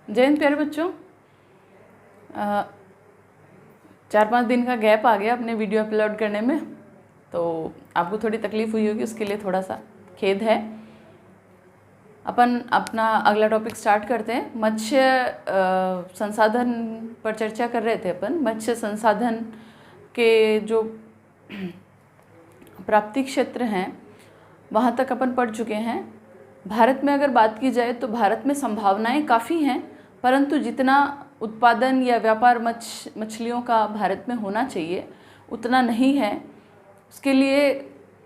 जय हिंद प्यारे बच्चों। 4-5 दिन का गैप आ गया अपने वीडियो अपलोड करने में, तो आपको थोड़ी तकलीफ़ हुई होगी, उसके लिए थोड़ा सा खेद है। अपन अपना अगला टॉपिक स्टार्ट करते हैं। मत्स्य संसाधन पर चर्चा कर रहे थे अपन। मत्स्य संसाधन के जो प्राप्ति क्षेत्र हैं वहाँ तक अपन पढ़ चुके हैं। भारत में अगर बात की जाए तो भारत में संभावनाएं काफ़ी हैं, परंतु जितना उत्पादन या व्यापार मछलियों का भारत में होना चाहिए उतना नहीं है। उसके लिए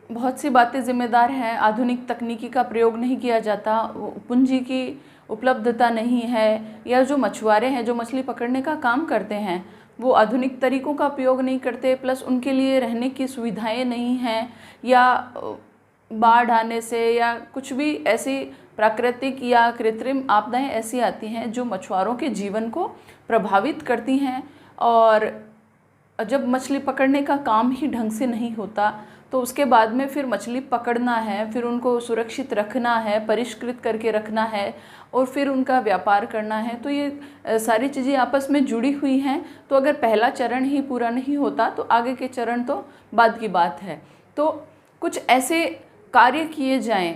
बहुत सी बातें जिम्मेदार हैं। आधुनिक तकनीकी का प्रयोग नहीं किया जाता, पूंजी की उपलब्धता नहीं है, या जो मछुआरे हैं जो मछली पकड़ने का काम करते हैं वो आधुनिक तरीकों का उपयोग नहीं करते, प्लस उनके लिए रहने की सुविधाएं नहीं हैं, या बाढ़ आने से या कुछ भी ऐसी प्राकृतिक या कृत्रिम आपदाएं ऐसी आती हैं जो मछुआरों के जीवन को प्रभावित करती हैं। और जब मछली पकड़ने का काम ही ढंग से नहीं होता तो उसके बाद में फिर मछली पकड़ना है, फिर उनको सुरक्षित रखना है, परिष्कृत करके रखना है और फिर उनका व्यापार करना है। तो ये सारी चीज़ें आपस में जुड़ी हुई हैं। तो अगर पहला चरण ही पूरा नहीं होता तो आगे के चरण तो बाद की बात है। तो कुछ ऐसे कार्य किए जाएं,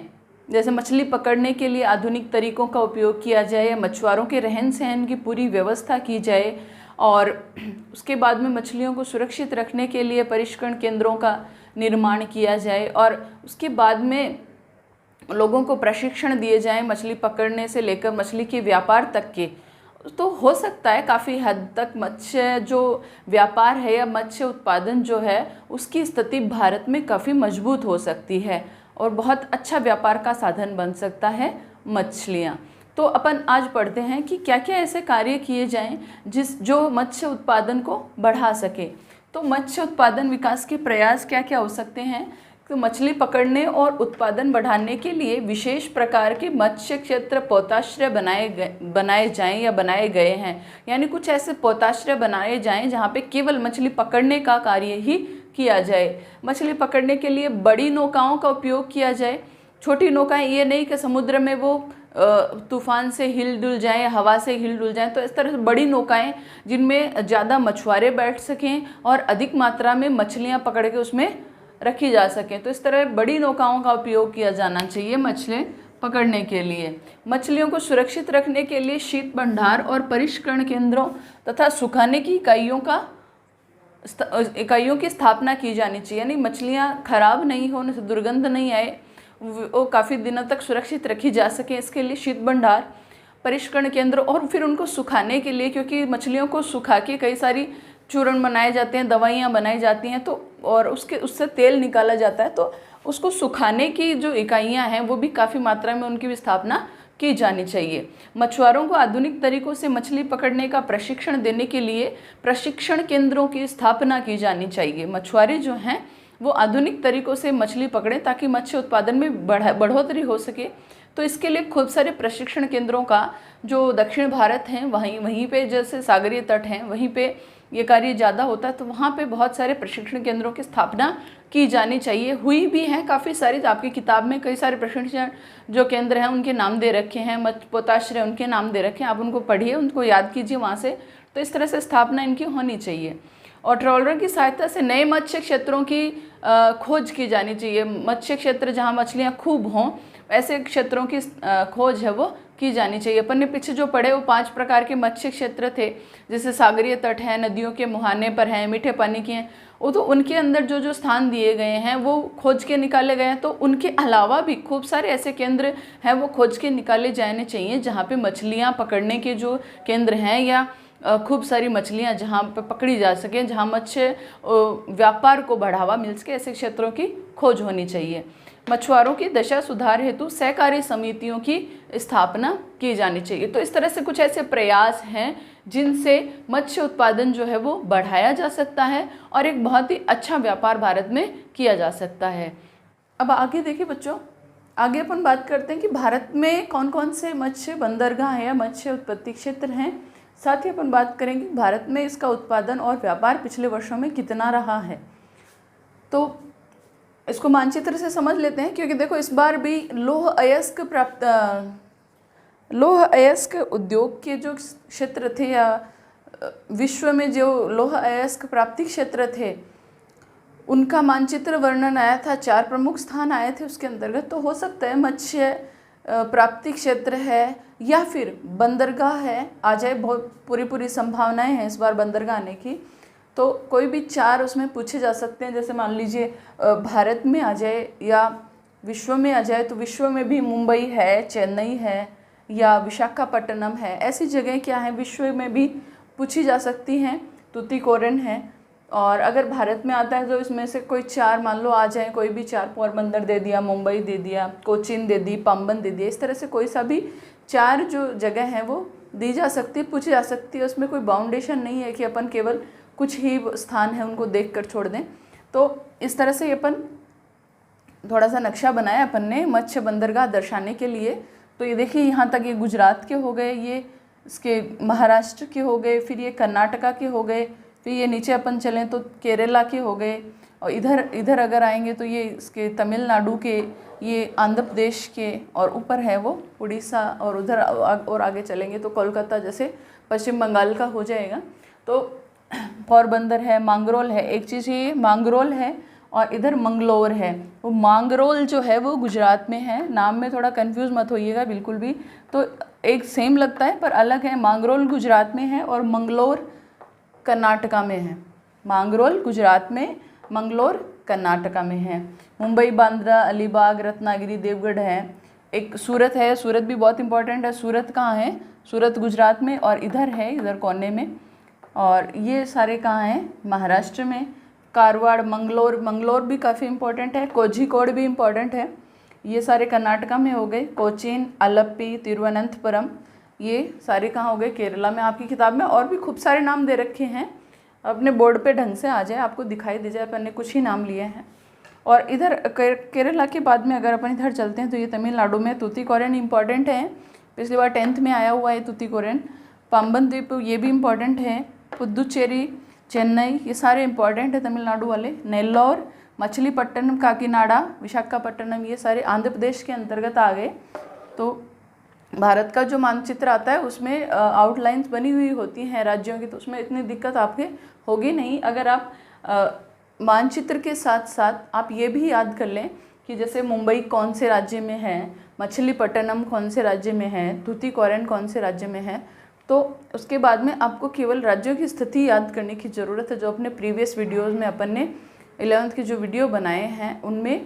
जैसे मछली पकड़ने के लिए आधुनिक तरीकों का उपयोग किया जाए, या मछुआरों के रहन सहन की पूरी व्यवस्था की जाए, और उसके बाद में मछलियों को सुरक्षित रखने के लिए परिष्करण केंद्रों का निर्माण किया जाए, और उसके बाद में लोगों को प्रशिक्षण दिए जाएं मछली पकड़ने से लेकर मछली के व्यापार तक के। तो हो सकता है काफ़ी हद तक मत्स्य जो व्यापार है या मत्स्य उत्पादन जो है उसकी स्थिति भारत में काफ़ी मजबूत हो सकती है और बहुत अच्छा व्यापार का साधन बन सकता है मछलियाँ। तो अपन आज पढ़ते हैं कि क्या क्या ऐसे कार्य किए जाएं जो मत्स्य उत्पादन को बढ़ा सके। तो मत्स्य उत्पादन विकास के प्रयास क्या क्या हो सकते हैं। तो मछली पकड़ने और उत्पादन बढ़ाने के लिए विशेष प्रकार के मत्स्य क्षेत्र पोताश्रय बनाए जाएं या बनाए गए हैं। यानी कुछ ऐसे पोताश्रय बनाए जाएं जहां पे केवल मछली पकड़ने का कार्य ही किया जाए। मछली पकड़ने के लिए बड़ी नौकाओं का उपयोग किया जाए। छोटी नौकाएं ये नहीं कि समुद्र में वो तूफान से हिल डुल जाएं, हवा से हिल डुल जाएं। तो इस तरह से बड़ी नौकाएं जिनमें ज़्यादा मछुआरे बैठ सकें और अधिक मात्रा में मछलियां पकड़ के उसमें रखी जा सकें। तो इस तरह बड़ी नौकाओं का उपयोग किया जाना चाहिए मछली पकड़ने के लिए। मछलियों को सुरक्षित रखने के लिए शीत भंडार और परिष्करण केंद्रों तथा सुखाने की इकाइयों की स्थापना की जानी चाहिए। यानी मछलियाँ खराब नहीं हो, उनसे दुर्गंध नहीं आए, वो काफ़ी दिनों तक सुरक्षित रखी जा सके, इसके लिए शीत भंडार, परिष्करण केंद्र, और फिर उनको सुखाने के लिए, क्योंकि मछलियों को सुखा के कई सारी चूर्ण बनाए जाते हैं, दवाइयाँ बनाई जाती हैं, तो और उससे तेल निकाला जाता है। तो उसको सुखाने की जो इकाइयाँ हैं वो भी काफ़ी मात्रा में उनकी भी स्थापना की जानी चाहिए। मछुआरों को आधुनिक तरीकों से मछली पकड़ने का प्रशिक्षण देने के लिए प्रशिक्षण केंद्रों की स्थापना की जानी चाहिए। मछुआरे जो हैं वो आधुनिक तरीकों से मछली पकड़ें ताकि मत्स्य उत्पादन में बढ़ोतरी हो सके। तो इसके लिए खूब सारे प्रशिक्षण केंद्रों का, जो दक्षिण भारत हैं वहीं पे जैसे सागरीय तट हैं वहीं पे ये कार्य ज़्यादा होता है, तो वहाँ पे बहुत सारे प्रशिक्षण केंद्रों की स्थापना की जानी चाहिए। हुई भी हैं काफ़ी सारी। आपकी किताब में कई सारे प्रशिक्षण जो केंद्र हैं उनके नाम दे रखे हैं, मत्स्य पोताश्रय उनके नाम दे रखे हैं, आप उनको पढ़िए, उनको याद कीजिए वहाँ से। तो इस तरह से स्थापना इनकी होनी चाहिए। और ट्रॉलर की सहायता से नए मत्स्य क्षेत्रों की खोज की जानी चाहिए। मत्स्य क्षेत्र जहाँ मछलियाँ खूब हों ऐसे क्षेत्रों की खोज है वो की जानी चाहिए। अपन ने पीछे जो पढ़े वो 5 प्रकार के मत्स्य क्षेत्र थे, जैसे सागरीय तट है, नदियों के मुहाने पर हैं, मीठे पानी के हैं। वो तो उनके अंदर जो जो स्थान दिए गए हैं वो खोज के निकाले गए हैं। तो उनके अलावा भी खूब सारे ऐसे केंद्र हैं वो खोज के निकाले जाने चाहिए जहाँ पे मछलियाँ पकड़ने के जो केंद्र हैं, या खूब सारी मछलियाँ जहाँ पर पकड़ी जा सकें, जहाँ मत्स्य व्यापार को बढ़ावा मिल सके, ऐसे क्षेत्रों की खोज होनी चाहिए। मछुआरों की दशा सुधार हेतु सहकारी समितियों की स्थापना की जानी चाहिए। तो इस तरह से कुछ ऐसे प्रयास हैं जिनसे मत्स्य उत्पादन जो है वो बढ़ाया जा सकता है और एक बहुत ही अच्छा व्यापार भारत में किया जा सकता है। अब आगे देखिए बच्चों, आगे अपन बात करते हैं कि भारत में कौन कौन से मत्स्य बंदरगाह हैं या मत्स्य उत्पत्ति क्षेत्र हैं। साथ ही अपन बात करेंगे भारत में इसका उत्पादन और व्यापार पिछले वर्षों में कितना रहा है। तो इसको मानचित्र से समझ लेते हैं, क्योंकि देखो इस बार भी लौह अयस्क लौह अयस्क उद्योग के जो क्षेत्र थे या विश्व में जो लौह अयस्क प्राप्ति क्षेत्र थे उनका मानचित्र वर्णन आया था, 4 प्रमुख स्थान आए थे उसके अंतर्गत। तो हो सकता है मत्स्य प्राप्ति क्षेत्र है या फिर बंदरगाह है, आ जाए। बहुत पूरी संभावनाएं हैं इस बार बंदरगाह आने की। तो कोई भी 4 उसमें पूछे जा सकते हैं, जैसे मान लीजिए भारत में आ जाए या विश्व में आ जाए। तो विश्व में भी मुंबई है, चेन्नई है या विशाखापट्टनम है, ऐसी जगह क्या है विश्व में भी पूछी जा सकती हैं। तूतीकोरिन है। और अगर भारत में आता है तो इसमें से कोई 4 मान लो आ जाए, कोई भी 4, पोरबंदर दे दिया, मुंबई दे दिया, कोचीन दे दी, पाम्बन दे दिया। इस तरह से कोई सा भी 4 जो जगह हैं वो दी जा सकती है, पूछी जा सकती है। उसमें कोई बाउंडेशन नहीं है कि अपन केवल कुछ ही स्थान है उनको देख कर छोड़ दें। तो इस तरह से अपन थोड़ा सा नक्शा बनाया अपन ने मत्स्य बंदरगाह दर्शाने के लिए। तो ये देखिए यहाँ तक ये गुजरात के हो गए, ये इसके महाराष्ट्र के हो गए, फिर ये कर्नाटका के हो गए, फिर ये नीचे अपन चलें तो केरला के हो गए, और इधर अगर आएंगे तो ये इसके तमिलनाडु के, ये आंध्र प्रदेश के, और ऊपर है वो उड़ीसा, और उधर और आगे चलेंगे तो कोलकाता जैसे पश्चिम बंगाल का हो जाएगा। तो पोरबंदर है, मांगरोल है, एक चीज़ ये मांगरोल है, और इधर मंगलोर है। वो मांगरोल जो है वो गुजरात में है, नाम में थोड़ा कंफ्यूज मत होइएगा बिल्कुल भी। तो एक सेम लगता है पर अलग है। मांगरोल गुजरात में है और मंगलोर कर्नाटका में है। मांगरोल गुजरात में, मंगलोर कर्नाटका में है। मुंबई, बांद्रा, अलीबाग, रत्नागिरी, देवगढ़ है। एक सूरत है, सूरत भी बहुत इंपॉर्टेंट है। सूरत कहाँ है? सूरत गुजरात में, और इधर है, इधर कोने में। और ये सारे कहाँ हैं? महाराष्ट्र में। कारवाड़, मंगलोर भी काफ़ी इंपॉर्टेंट है। कोझिकोड भी इम्पॉर्टेंट है। ये सारे कर्नाटका में हो गए। कोचीन, आलप्पी, तिरुवनंतपुरम, ये सारे कहाँ हो गए? केरला में। आपकी किताब में और भी खूब सारे नाम दे रखे हैं, अपने बोर्ड पे ढंग से आ जाए, आपको दिखाई दे जाए। अपन ने कुछ ही नाम लिए हैं। और इधर केरला के बाद में अगर अपन इधर चलते हैं तो ये तमिलनाडु में तूतीकोरिन इम्पॉर्टेंट है। पिछली बार 10th में आया हुआ है तूतीकोरिन। पाम्बन द्वीप ये भी इम्पॉर्टेंट है। पुदुचेरी, चेन्नई, ये सारे इम्पॉर्टेंट है तमिलनाडु वाले। नेल्लौर, मछलीपट्टनम, काकीनाडा, विशाखापट्टनम, ये सारे आंध्र प्रदेश के अंतर्गत आ गए। तो भारत का जो मानचित्र आता है उसमें आउटलाइंस बनी हुई होती हैं राज्यों की, तो उसमें इतनी दिक्कत आपके होगी नहीं। अगर आप मानचित्र के साथ साथ आप ये भी याद कर लें कि जैसे मुंबई कौन से राज्य में है, मछलीपट्टनम कौन से राज्य में है, तूतीकोरिन कौन से राज्य में है, तो उसके बाद में आपको केवल राज्यों की स्थिति याद करने की ज़रूरत है। जो अपने प्रीवियस वीडियोज़ में अपन ने 11th के जो वीडियो बनाए हैं उनमें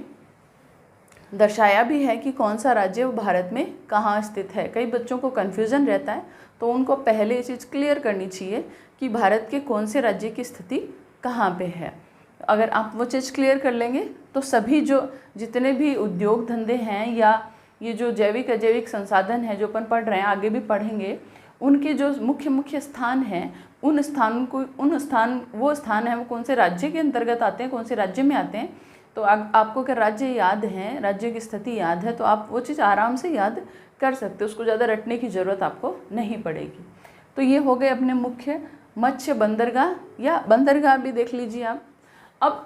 दर्शाया भी है कि कौन सा राज्य वो भारत में कहाँ स्थित है। कई बच्चों को कन्फ्यूज़न रहता है, तो उनको पहले ये चीज़ क्लियर करनी चाहिए कि भारत के कौन से राज्य की स्थिति कहाँ पे है। अगर आप वो चीज़ क्लियर कर लेंगे तो सभी जो जितने भी उद्योग धंधे हैं या ये जो जैविक अजैविक संसाधन है जो अपन पढ़ रहे हैं, आगे भी पढ़ेंगे, उनके जो मुख्य स्थान हैं वो स्थान है वो कौन से राज्य के अंतर्गत आते हैं, कौन से राज्य में आते हैं। तो आपको अगर राज्य याद हैं, राज्य की स्थिति याद है, तो आप वो चीज़ आराम से याद कर सकते हो, उसको ज़्यादा रटने की ज़रूरत आपको नहीं पड़ेगी। तो ये हो गए अपने मुख्य मत्स्य बंदरगाह, या बंदरगाह भी देख लीजिए आप। अब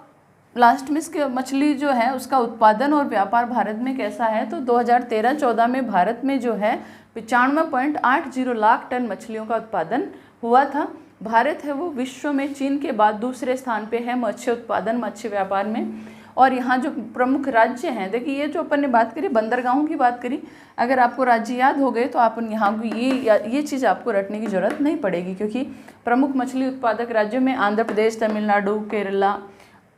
लास्ट में इसके मछली जो है उसका उत्पादन और व्यापार भारत में कैसा है, तो 2013-14 में भारत में जो है 95.80 लाख टन मछलियों का उत्पादन हुआ था। भारत है वो विश्व में चीन के बाद दूसरे स्थान पे है मत्स्य उत्पादन, मत्स्य व्यापार में। और यहाँ जो प्रमुख राज्य हैं, देखिए ये जो अपन ने बात करी बंदरगाहों की बात करी, अगर आपको राज्य याद हो गए तो आप यहाँ ये चीज़ आपको रटने की ज़रूरत नहीं पड़ेगी, क्योंकि प्रमुख मछली उत्पादक राज्यों में आंध्र प्रदेश, तमिलनाडु, केरला,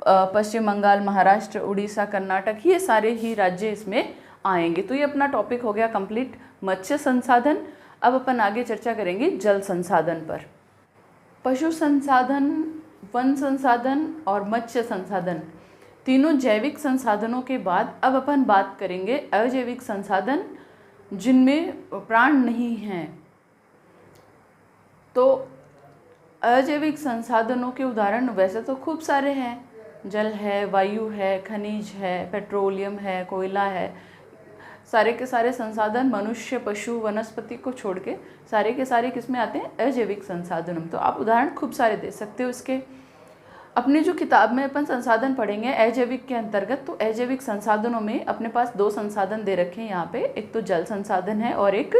पश्चिम बंगाल, महाराष्ट्र, उड़ीसा, कर्नाटक, ये सारे ही राज्य इसमें आएंगे। तो ये अपना टॉपिक हो गया कंप्लीट मत्स्य संसाधन। अब अपन आगे चर्चा करेंगे जल संसाधन पर। पशु संसाधन, वन संसाधन और मत्स्य संसाधन, तीनों जैविक संसाधनों के बाद अब अपन बात करेंगे अजैविक संसाधन जिनमें प्राण नहीं हैं। तो अजैविक संसाधनों के उदाहरण वैसे तो खूब सारे हैं, जल है, वायु है, खनिज है, पेट्रोलियम है, कोयला है। सारे के सारे संसाधन मनुष्य, पशु, वनस्पति को छोड़ के सारे के सारे किसमें आते हैं? अजैविक संसाधनों में। तो आप उदाहरण खूब सारे दे सकते हो इसके। अपनी जो किताब में अपन संसाधन पढ़ेंगे अजैविक के अंतर्गत, तो अजैविक संसाधनों में अपने पास 2 संसाधन दे रखे हैं यहाँ पे। एक तो जल संसाधन है और एक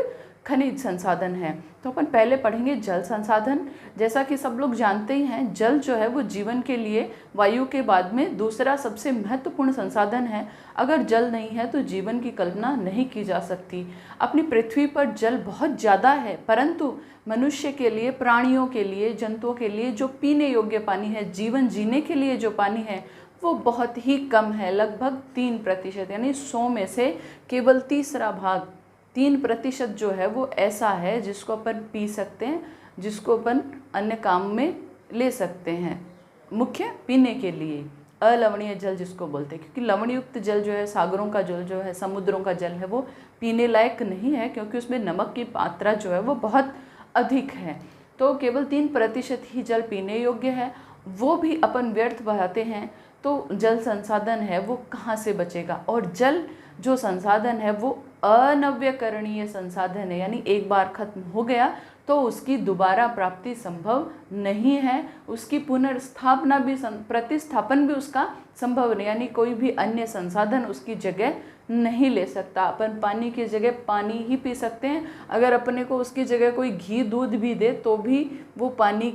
खनिज संसाधन है। तो अपन पहले पढ़ेंगे जल संसाधन। जैसा कि सब लोग जानते ही हैं, जल जो है वो जीवन के लिए वायु के बाद में दूसरा सबसे महत्वपूर्ण संसाधन है। अगर जल नहीं है तो जीवन की कल्पना नहीं की जा सकती। अपनी पृथ्वी पर जल बहुत ज़्यादा है, परंतु मनुष्य के लिए, प्राणियों के लिए, जंतुओं के लिए जो पीने योग्य पानी है, जीवन जीने के लिए जो पानी है, वो बहुत ही कम है, लगभग 3%, यानी 100 में से केवल तीसरा भाग 3% जो है वो ऐसा है जिसको अपन पी सकते हैं, जिसको अपन अन्य काम में ले सकते हैं, मुख्य पीने के लिए। अलवणीय जल जिसको बोलते हैं, क्योंकि लवणयुक्त जल जो है, सागरों का जल जो है, समुद्रों का जल है, वो पीने लायक नहीं है, क्योंकि उसमें नमक की मात्रा जो है वो बहुत अधिक है। तो केवल 3% ही जल पीने योग्य है, वो भी अपन व्यर्थ बहाते हैं, तो जल संसाधन है वो कहाँ से बचेगा। और जल जो संसाधन है वो अनव्यकरणीय संसाधन है, यानी एक बार खत्म हो गया तो उसकी दोबारा प्राप्ति संभव नहीं है, उसकी पुनर्स्थापना भी, प्रतिस्थापन भी उसका संभव नहीं, यानी कोई भी अन्य संसाधन उसकी जगह नहीं ले सकता। अपन पानी की जगह पानी ही पी सकते हैं, अगर अपने को उसकी जगह कोई घी दूध भी दे तो भी वो पानी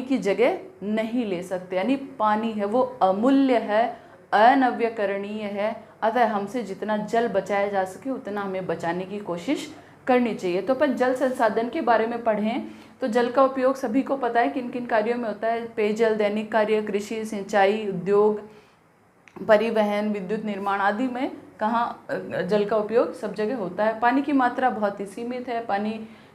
की जगह नहीं ले सकते। यानी पानी है वो अमूल्य है, अनव्यकरणीय है। अतः हमसे जितना जल बचाया जा सके उतना हमें बचाने की कोशिश करनी चाहिए। तो अपन जल संसाधन के बारे में पढ़ें तो जल का उपयोग सभी को पता है किन किन कार्यों में होता है। पेयजल, दैनिक कार्य, कृषि, सिंचाई, उद्योग, परिवहन, विद्युत निर्माण आदि में कहाँ जल का उपयोग सब जगह होता है। पानी की मात्रा बहुत ही सीमित है। पानी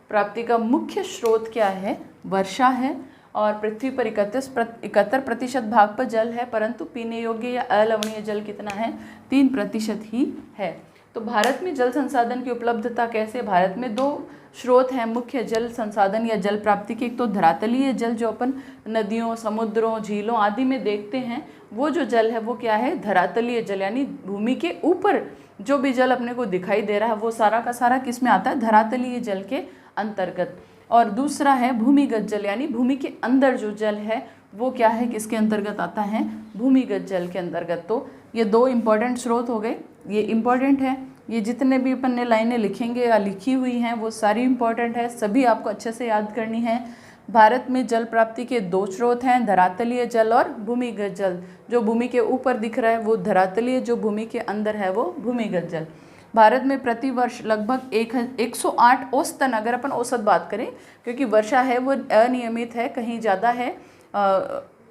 प्राप्ति का मुख्य स्रोत क्या है? वर्षा है, और पृथ्वी पर 71% भाग पर जल है, परंतु पीने योग्य या अलवणीय जल कितना है? 3% ही है। तो भारत में जल संसाधन की उपलब्धता कैसे? भारत में 2 स्रोत हैं मुख्य जल संसाधन या जल प्राप्ति के। एक तो धरातलीय जल जो अपन नदियों, समुद्रों, झीलों आदि में देखते हैं, वो जो जल है वो क्या है? धरातलीय जल, यानी भूमि के ऊपर जो भी जल अपने को दिखाई दे रहा है वो सारा का सारा किस में आता है? धरातलीय जल के अंतर्गत। और दूसरा है भूमिगत जल, यानी भूमि के अंदर जो जल है वो क्या है? किसके अंतर्गत आता है? भूमिगत जल के अंतर्गत। तो ये 2 इम्पॉर्टेंट स्रोत हो गए, ये इम्पॉर्टेंट है। ये जितने भी अपन ने लाइनें लिखेंगे या लिखी हुई हैं वो सारी इम्पॉर्टेंट है, सभी आपको अच्छे से याद करनी है। भारत में जल प्राप्ति के 2 स्रोत हैं, धरातलीय जल और भूमिगत जल। जो भूमि के ऊपर दिख रहा है वो धरातलीय, जो भूमि के अंदर है वो भूमिगत जल। भारत में प्रति वर्ष लगभग 108 औसतन, अगर अपन औसत बात करें, क्योंकि वर्षा है वो अनियमित है, कहीं ज़्यादा है,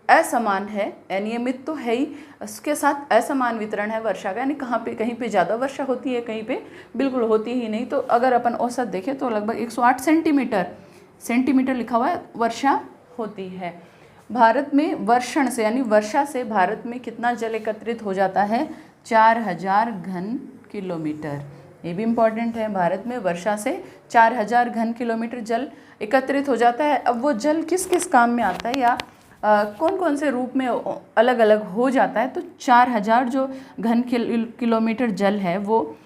असमान है, अनियमित तो है ही, उसके साथ असमान वितरण है वर्षा का, यानी कहीं पे ज़्यादा वर्षा होती है, कहीं पे बिल्कुल होती ही नहीं। तो अगर अपन औसत देखें तो लगभग 108 सेंटीमीटर लिखा हुआ है वर्षा होती है। भारत में वर्षण से, यानी वर्षा से भारत में कितना जल एकत्रित हो जाता है? 4000 घन किलोमीटर। ये भी इम्पॉर्टेंट है। भारत में वर्षा से 4000 घन किलोमीटर जल एकत्रित हो जाता है। अब वो जल किस किस काम में आता है या कौन कौन से रूप में अलग अलग हो जाता है? तो 4000 जो घन किलोमीटर जल है वो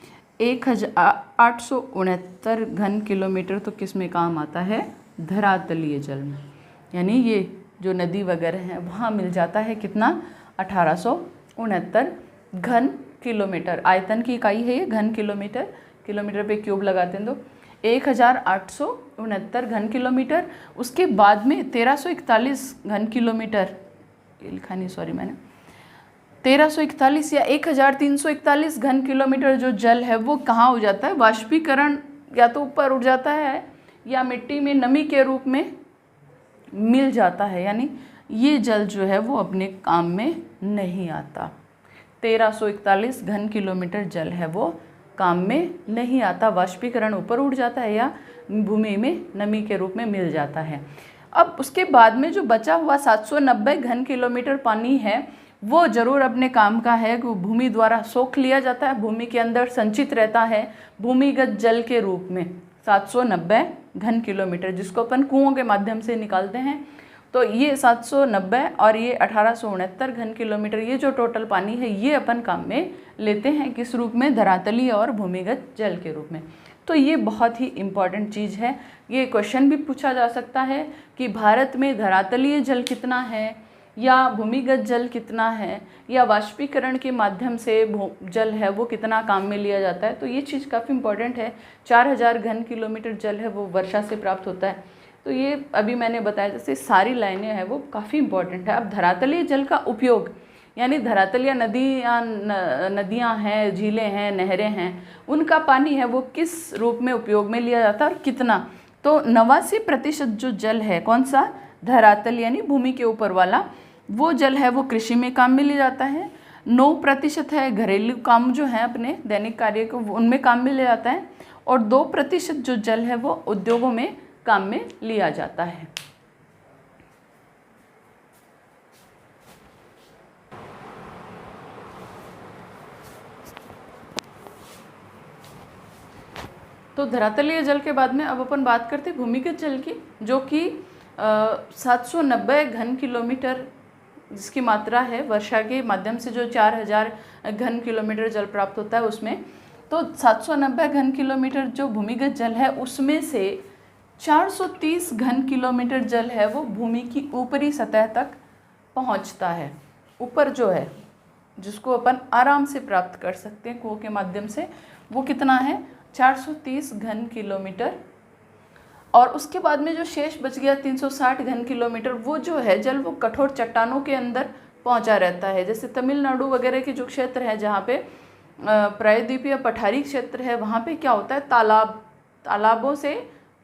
1869 घन किलोमीटर तो किस में काम आता है? धरातलीय जल में, यानी ये जो नदी वगैरह है वहाँ मिल जाता है कितना? 1869 घन किलोमीटर। आयतन की इकाई है ये घन किलोमीटर, किलोमीटर पे क्यूब लगाते हैं तो 1869 घन किलोमीटर। उसके बाद में 1341 घन किलोमीटर, ये लिखा नहीं, सॉरी मैंने, 1341 या 1341 घन किलोमीटर जो जल है वो कहाँ हो जाता है? वाष्पीकरण, या तो ऊपर उड़ जाता है या मिट्टी में नमी के रूप में मिल जाता है, यानी ये जल जो है वो अपने काम में नहीं आता। 1341 घन किलोमीटर जल है वो काम में नहीं आता, वाष्पीकरण ऊपर उड़ जाता है या भूमि में नमी के रूप में मिल जाता है। अब उसके बाद में जो बचा हुआ 790 घन किलोमीटर पानी है वो ज़रूर अपने काम का है, वो भूमि द्वारा सोख लिया जाता है, भूमि के अंदर संचित रहता है भूमिगत जल के रूप में। 790 घन किलोमीटर जिसको अपन कुओं के माध्यम से निकालते हैं, तो ये 790 और ये 1869 घन किलोमीटर, ये जो टोटल पानी है ये अपन काम में लेते हैं किस रूप में? धरातलीय और भूमिगत जल के रूप में। तो ये बहुत ही इम्पॉर्टेंट चीज़ है। ये क्वेश्चन भी पूछा जा सकता है कि भारत में धरातलीय जल कितना है या भूमिगत जल कितना है, या वाष्पीकरण के माध्यम से जल है वो कितना काम में लिया जाता है। तो ये चीज़ काफ़ी इम्पोर्टेंट है। 4000 घन किलोमीटर जल है वो वर्षा से प्राप्त होता है। तो ये अभी मैंने बताया जैसे सारी लाइनें हैं वो काफ़ी इम्पोर्टेंट है। अब धरातलीय जल का उपयोग, यानी धरातलीय नदियाँ हैं, झीलें हैं, नहरें हैं, उनका पानी है वो किस रूप में उपयोग में लिया जाता है और कितना। तो 89% जो जल है, कौन सा, धरातल यानी भूमि के ऊपर वाला, वो जल है वो कृषि में काम में लिया जाता है। 9% है घरेलू काम जो है अपने दैनिक कार्य को उनमें काम में लिया जाता है। और 2% जो जल है वो उद्योगों में काम में लिया जाता है। तो धरातलीय जल के बाद में अब अपन बात करते हैं भूमिगत जल की, जो कि 790 घन किलोमीटर जिसकी मात्रा है वर्षा के माध्यम से जो 4000 घन किलोमीटर जल प्राप्त होता है उसमें। तो 790 घन किलोमीटर जो भूमिगत जल है उसमें से 430 घन किलोमीटर जल है वो भूमि की ऊपरी सतह तक पहुंचता है। ऊपर जो है जिसको अपन आराम से प्राप्त कर सकते हैं कुओं के माध्यम से, वो कितना है, 430 घन किलोमीटर। और उसके बाद में जो शेष बच गया 360 घन किलोमीटर, वो जो है जल वो कठोर चट्टानों के अंदर पहुंचा रहता है। जैसे तमिलनाडु वगैरह के जो क्षेत्र है जहाँ पे प्रायद्वीपीय पठारी क्षेत्र है, वहाँ पे क्या होता है, तालाबों से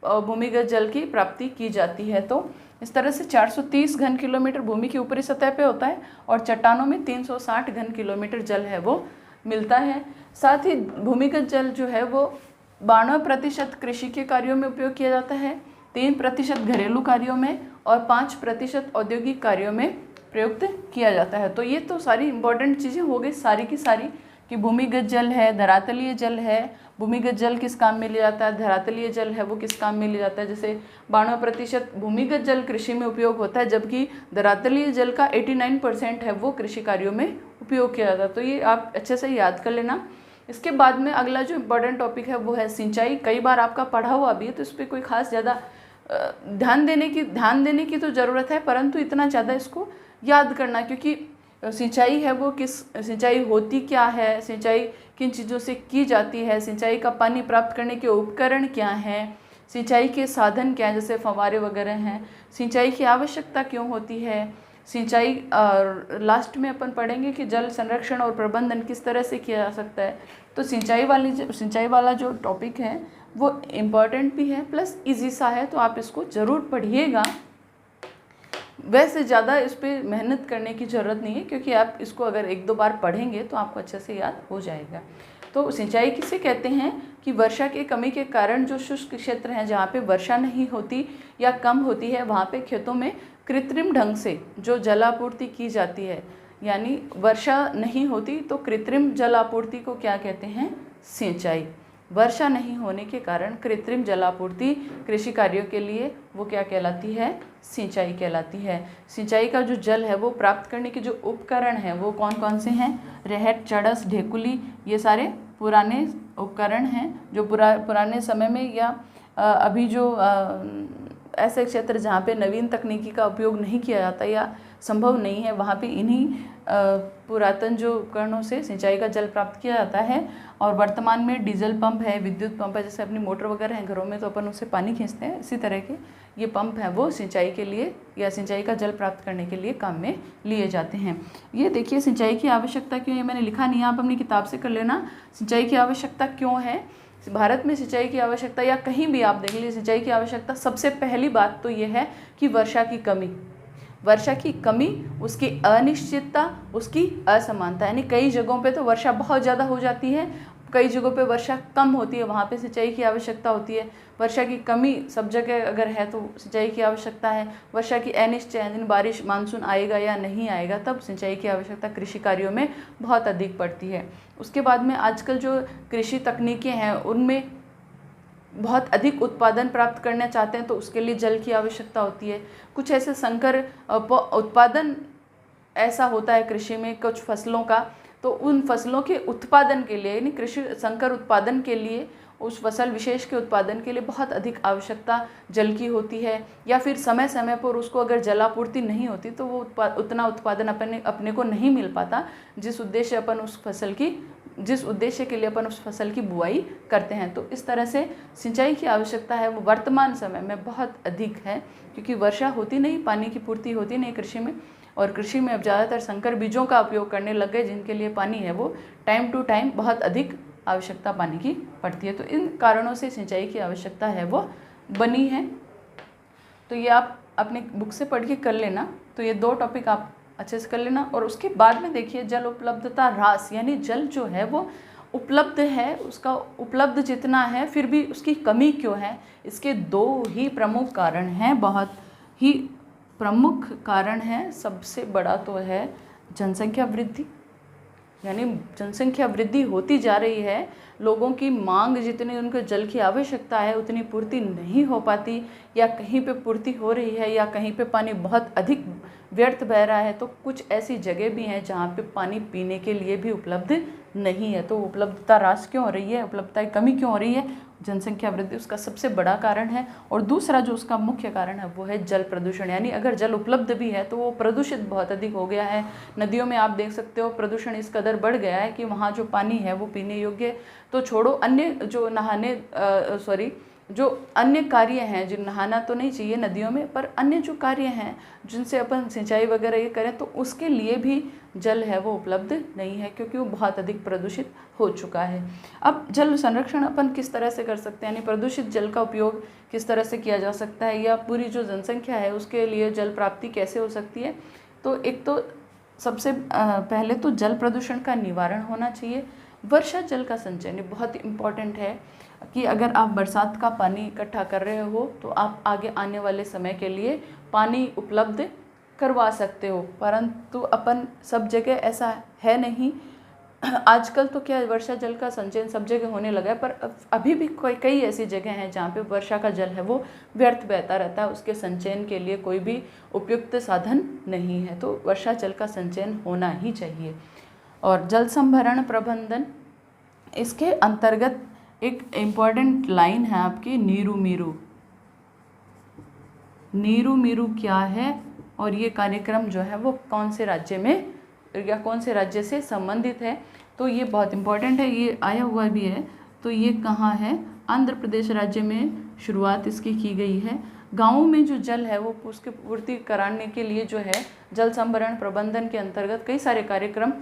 भूमिगत जल की प्राप्ति की जाती है। तो इस तरह से 430 घन किलोमीटर भूमि की ऊपरी सतह पे होता है और चट्टानों में 360 घन किलोमीटर जल है वो मिलता है। साथ ही भूमिगत जल जो है वो 92% कृषि के कार्यों में उपयोग किया जाता है, 3% घरेलू कार्यों में और 5% औद्योगिक कार्यों में प्रयुक्त किया जाता है। तो ये तो सारी इंपॉर्टेंट चीज़ें हो गई सारी की सारी, कि भूमिगत जल है, धरातलीय जल है, भूमिगत जल किस काम में लिया जाता है, धरातलीय जल है वो किस काम में लिया जाता है। जैसे 92% भूमिगत जल कृषि में उपयोग होता है, जबकि धरातलीय जल का 89% है वो कृषि कार्यों में उपयोग किया जाता है। तो ये आप अच्छे से याद कर लेना। इसके बाद में अगला जो इम्पोर्टेंट टॉपिक है वो है सिंचाई। कई बार आपका पढ़ा हुआ भी है तो इस पर कोई खास ज़्यादा ध्यान देने की तो ज़रूरत है, परंतु इतना ज़्यादा इसको याद करना, क्योंकि सिंचाई है वो सिंचाई होती क्या है, सिंचाई किन चीज़ों से की जाती है, सिंचाई का पानी प्राप्त करने के उपकरण क्या हैं, सिंचाई के साधन क्या हैं जैसे फव्वारे वगैरह हैं, सिंचाई की आवश्यकता क्यों होती है, सिंचाई लास्ट में अपन पढ़ेंगे कि जल संरक्षण और प्रबंधन किस तरह से किया जा सकता है। तो सिंचाई वाला जो टॉपिक है वो इम्पॉर्टेंट भी है प्लस इजी सा है, तो आप इसको ज़रूर पढ़िएगा। वैसे ज़्यादा इस पर मेहनत करने की ज़रूरत नहीं है, क्योंकि आप इसको अगर 1-2 बार पढ़ेंगे तो आपको अच्छे से याद हो जाएगा। तो सिंचाई किसे कहते हैं कि वर्षा की कमी के कारण जो शुष्क क्षेत्र हैं जहाँ पे वर्षा नहीं होती या कम होती है, वहाँ पे खेतों में कृत्रिम ढंग से जो जलापूर्ति की जाती है, यानी वर्षा नहीं होती तो कृत्रिम जलापूर्ति को क्या कहते हैं, सिंचाई। वर्षा नहीं होने के कारण कृत्रिम जलापूर्ति कृषि कार्यों के लिए वो क्या कहलाती है, सिंचाई कहलाती है। सिंचाई का जो जल है वो प्राप्त करने के जो उपकरण हैं वो कौन कौन से हैं, रहट, चड़स, ढेकुली, ये सारे पुराने उपकरण हैं जो पुराने समय में या अभी जो ऐसे क्षेत्र जहाँ पे नवीन तकनीकी का उपयोग नहीं किया जाता या संभव नहीं है, वहाँ पे इन्हीं पुरातन जो उपकरणों से सिंचाई का जल प्राप्त किया जाता है। और वर्तमान में डीजल पंप है, विद्युत पंप है, जैसे अपनी मोटर वगैरह हैं घरों में तो अपन उससे पानी खींचते हैं, इसी तरह के ये पंप हैं वो सिंचाई के लिए या सिंचाई का जल प्राप्त करने के लिए काम में लिए जाते हैं। ये देखिए सिंचाई की आवश्यकता क्यों, ये मैंने लिखा नहीं है, आप अपनी किताब से कर लेना। सिंचाई की आवश्यकता क्यों है भारत में, सिंचाई की आवश्यकता या कहीं भी आप देख लीजिए सिंचाई की आवश्यकता, सबसे पहली बात तो ये है कि वर्षा की कमी, उसकी अनिश्चितता, उसकी असमानता, यानी कई जगहों पे तो वर्षा बहुत ज़्यादा हो जाती है, कई जगहों पे वर्षा कम होती है, वहाँ पे सिंचाई की आवश्यकता होती है। वर्षा की कमी सब जगह अगर है तो सिंचाई की आवश्यकता है। वर्षा की अनिश्चित, यानी बारिश मानसून आएगा या नहीं आएगा, तब सिंचाई की आवश्यकता कृषि कार्यों में बहुत अधिक पड़ती है। उसके बाद में आजकल जो कृषि तकनीकें हैं उनमें बहुत अधिक उत्पादन प्राप्त करना चाहते हैं तो उसके लिए जल की आवश्यकता होती है। कुछ ऐसे संकर उत्पादन ऐसा होता है कृषि में कुछ फसलों का, तो उन फसलों के उत्पादन के लिए, यानी कृषि संकर उत्पादन के लिए, उस फसल विशेष के उत्पादन के लिए बहुत अधिक आवश्यकता जल की होती है, या फिर समय समय पर उसको अगर जलापूर्ति नहीं होती तो वो उतना उत्पादन अपने को नहीं मिल पाता जिस उद्देश्य के लिए अपन उस फसल की बुआई करते हैं। तो इस तरह से सिंचाई की आवश्यकता है वो वर्तमान समय में बहुत अधिक है, क्योंकि वर्षा होती नहीं, पानी की पूर्ति होती नहीं कृषि में, और कृषि में अब ज़्यादातर संकर बीजों का उपयोग करने लग गए जिनके लिए पानी है वो टाइम टू टाइम बहुत अधिक आवश्यकता पानी की पड़ती है। तो इन कारणों से सिंचाई की आवश्यकता है वो बनी है। तो ये आप अपने बुक से पढ़ के कर लेना। तो ये 2 टॉपिक आप अच्छे से कर लेना। और उसके बाद में देखिए जल उपलब्धता ह्रास, यानी जल जो है वो उपलब्ध है, उसका उपलब्ध जितना है फिर भी उसकी कमी क्यों है। इसके 2 ही प्रमुख कारण हैं, बहुत ही प्रमुख कारण है। सबसे बड़ा तो है जनसंख्या वृद्धि, यानी जनसंख्या वृद्धि होती जा रही है, लोगों की मांग जितनी उनको जल की आवश्यकता है उतनी पूर्ति नहीं हो पाती, या कहीं पे पूर्ति हो रही है या कहीं पे पानी बहुत अधिक व्यर्थ बह रहा है। तो कुछ ऐसी जगह भी हैं जहाँ पे पानी पीने के लिए भी उपलब्ध नहीं है। तो उपलब्धता ह्रास क्यों हो रही है, उपलब्धता की कमी क्यों हो रही है, जनसंख्या वृद्धि उसका सबसे बड़ा कारण है। और दूसरा जो उसका मुख्य कारण है वो है जल प्रदूषण, यानी अगर जल उपलब्ध भी है तो वो प्रदूषित बहुत अधिक हो गया है। नदियों में आप देख सकते हो प्रदूषण इस कदर बढ़ गया है कि वहाँ जो पानी है वो पीने योग्य तो छोड़ो, अन्य जो जो अन्य कार्य हैं, जो नहाना तो नहीं चाहिए नदियों में, पर अन्य जो कार्य हैं जिनसे अपन सिंचाई वगैरह ये करें तो उसके लिए भी जल है वो उपलब्ध नहीं है, क्योंकि वो बहुत अधिक प्रदूषित हो चुका है। अब जल संरक्षण अपन किस तरह से कर सकते हैं, यानी प्रदूषित जल का उपयोग किस तरह से किया जा सकता है, या पूरी जो जनसंख्या है उसके लिए जल प्राप्ति कैसे हो सकती है। तो एक तो सबसे पहले तो जल प्रदूषण का निवारण होना चाहिए। वर्षा जल का संचयन बहुत इम्पॉर्टेंट है कि अगर आप बरसात का पानी इकट्ठा कर रहे हो तो आप आगे आने वाले समय के लिए पानी उपलब्ध करवा सकते हो, परंतु अपन सब जगह ऐसा है नहीं। आजकल तो क्या वर्षा जल का संचयन सब जगह होने लगा है, पर अभी भी कई ऐसी जगह हैं जहाँ पे वर्षा का जल है वो व्यर्थ बहता रहता है, उसके संचयन के लिए कोई भी उपयुक्त साधन नहीं है। तो वर्षा जल का संचयन होना ही चाहिए। और जल संभरण प्रबंधन, इसके अंतर्गत एक इम्पॉर्टेंट लाइन है आपकी नीरू मीरू। नीरू मीरू क्या है और ये कार्यक्रम जो है वो कौन से राज्य में या कौन से राज्य से संबंधित है, तो ये बहुत इम्पॉर्टेंट है, ये आया हुआ भी है। तो ये कहाँ है, आंध्र प्रदेश राज्य में शुरुआत इसकी की गई है। गाँवों में जो जल है वो उसकी पूर्ति कराने के लिए जो है जल संभरण प्रबंधन के अंतर्गत कई सारे कार्यक्रम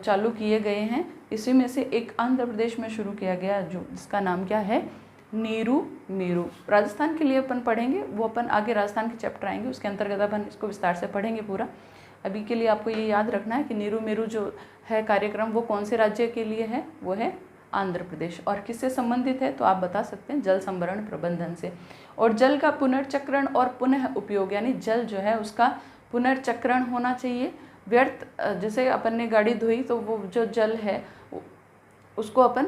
चालू किए गए हैं। इसी में से एक आंध्र प्रदेश में शुरू किया गया जो जिसका नाम क्या है, नीरू मीरू। राजस्थान के लिए अपन पढ़ेंगे, वो अपन आगे राजस्थान के चैप्टर आएंगे उसके अंतर्गत अपन इसको विस्तार से पढ़ेंगे पूरा। अभी के लिए आपको ये याद रखना है कि नीरू मीरू जो है कार्यक्रम वो कौन से राज्य के लिए है, वो है आंध्र प्रदेश। और किससे संबंधित है तो आप बता सकते हैं जल संभरण प्रबंधन से। और जल का पुनर्चक्रण और पुनः उपयोग, यानी जल जो है उसका पुनर्चक्रण होना चाहिए। व्यर्थ जैसे अपन ने गाड़ी धोई तो वो जो जल है उसको अपन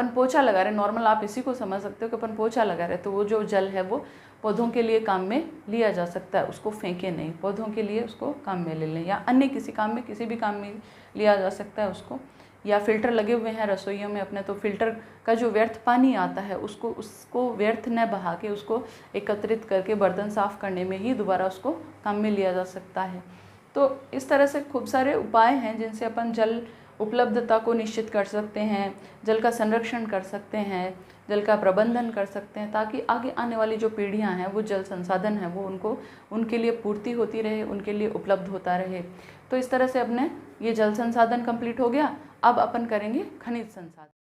पोछा लगा रहे, नॉर्मल आप इसी को समझ सकते हो कि अपन पोछा लगा रहे, तो वो जो जल है वो पौधों के लिए काम में लिया जा सकता है, उसको फेंके नहीं, पौधों के लिए उसको काम में ले लें, या अन्य किसी काम में किसी भी काम में लिया जा सकता है उसको। या फिल्टर लगे हुए हैं रसोइयों में अपने, तो फिल्टर का जो व्यर्थ पानी आता है उसको व्यर्थ न बहा के उसको एकत्रित करके बर्तन साफ़ करने में ही दोबारा उसको काम में लिया जा सकता है। तो इस तरह से खूब सारे उपाय हैं जिनसे अपन जल उपलब्धता को निश्चित कर सकते हैं, जल का संरक्षण कर सकते हैं, जल का प्रबंधन कर सकते हैं, ताकि आगे आने वाली जो पीढ़ियां हैं वो जल संसाधन है वो उनके लिए पूर्ति होती रहे, उनके लिए उपलब्ध होता रहे। तो इस तरह से अपने ये जल संसाधन कंप्लीट हो गया। अब अपन करेंगे खनिज संसाधन।